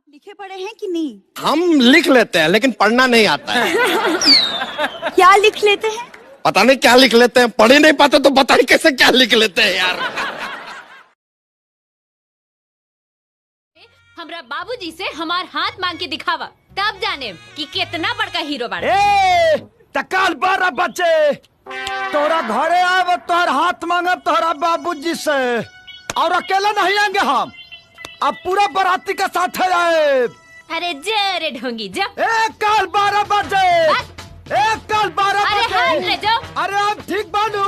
आप लिखे पढ़े हैं कि नहीं? हम लिख लेते हैं लेकिन पढ़ना नहीं आता है। क्या लिख लेते हैं? पता नहीं क्या लिख लेते हैं, पढ़ ही नहीं पाते तो पता नहीं कैसे क्या लिख लेते हैं यार। हमरा बाबूजी से हमार हाथ मांग के दिखावा, तब जाने कि कितना बड़का हीरो बन। तकाल 12 बच्चे तोरा घरे आव, तोहर हाथ मांगब तोहरा बाबूजी से, और अकेले नहीं आएंगे हम, अब पूरा बराती के साथ आए। अरे जरे ढोंगी जा। कल 12 बजे, कल 12 अरे बजे। हाथ ले जाओ। अरे अब ठीक बानू।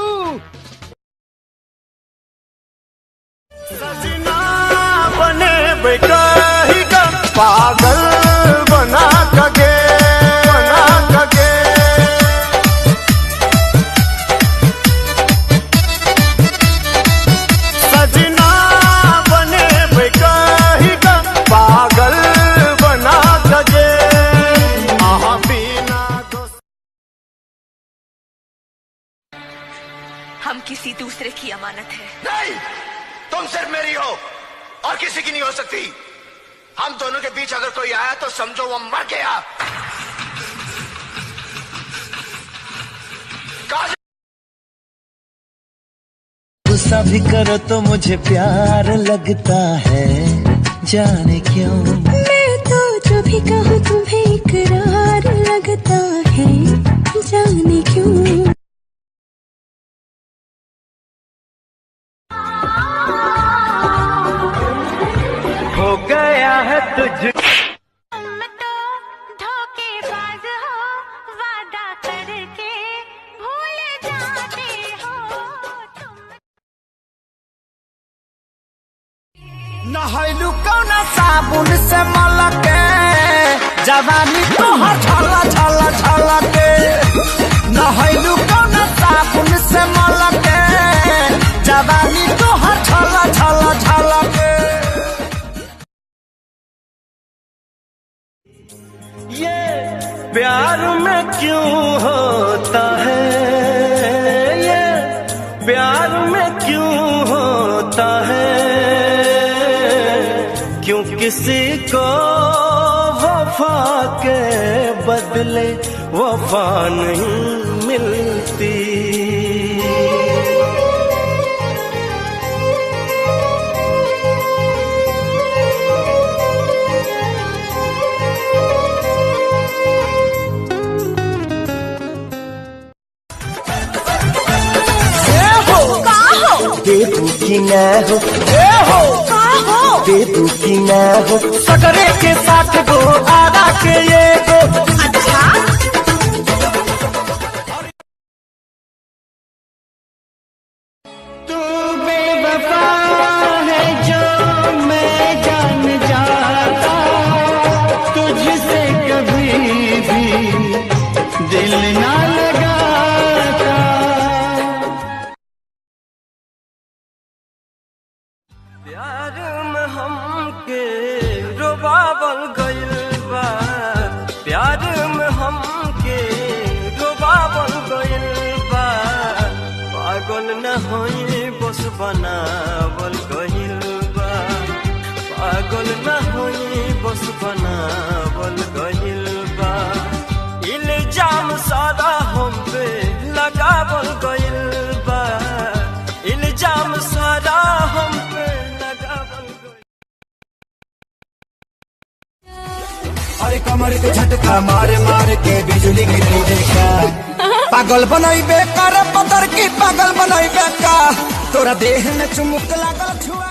सजना बने बेकही का पागल बना कगे, बना कगे। सजना बने बेकही का पागल बना कगे। आहा बिना दोस्त हम किसी दूसरे की अमानत है। नहीं, तुम सिर्फ मेरी हो और किसी की नहीं हो सकती। हम दोनों के बीच अगर कोई आया तो समझो वो मर गया। गुस्सा भी करो तो मुझे प्यार लगता है, जाने क्यों। मैं तो जो भी कहूँ तुम्हें इकरार लगता है, जाने क्यों। हो गया है तुझ तुम तो धोखेबाज हो, वादा करके भूल जाते हो तुम। नहैलू कौना साबुन से मलके, जवानी तोहर छला छला छला के। नहैलू कौना साबुन से मलके, जवानी तोहर छला छला छला के। ये प्यार में क्यों होता है, ये प्यार में क्यों होता है। क्यों किसी को वफा के बदले वफा नहीं मिलती। बेबू की न हो, बेबू की न हो, सकरे के साथ गो आरा के ये गो। तू बेवफा है जो मैं जान जाता, तुझसे कभी भी दिल ना लगाता। प्यार में हमके रुबाबल गइल बा, प्यार में हमके रुबाबल गइल बा। पागल न होई बस बनावल गइल बा, पागल न होई बस बनावल गइल बा। इल्जाम सारा हम पे लगावल गइल बा, इल्जाम सारा हम पे लगावल गइल। अरे कमर के झटका मारे मारे के बिजली गिरी देखा। पागल बनाई बेकार पतर की पागल बनाई बेका, तोरा देह में चुमुक लागल छुआ।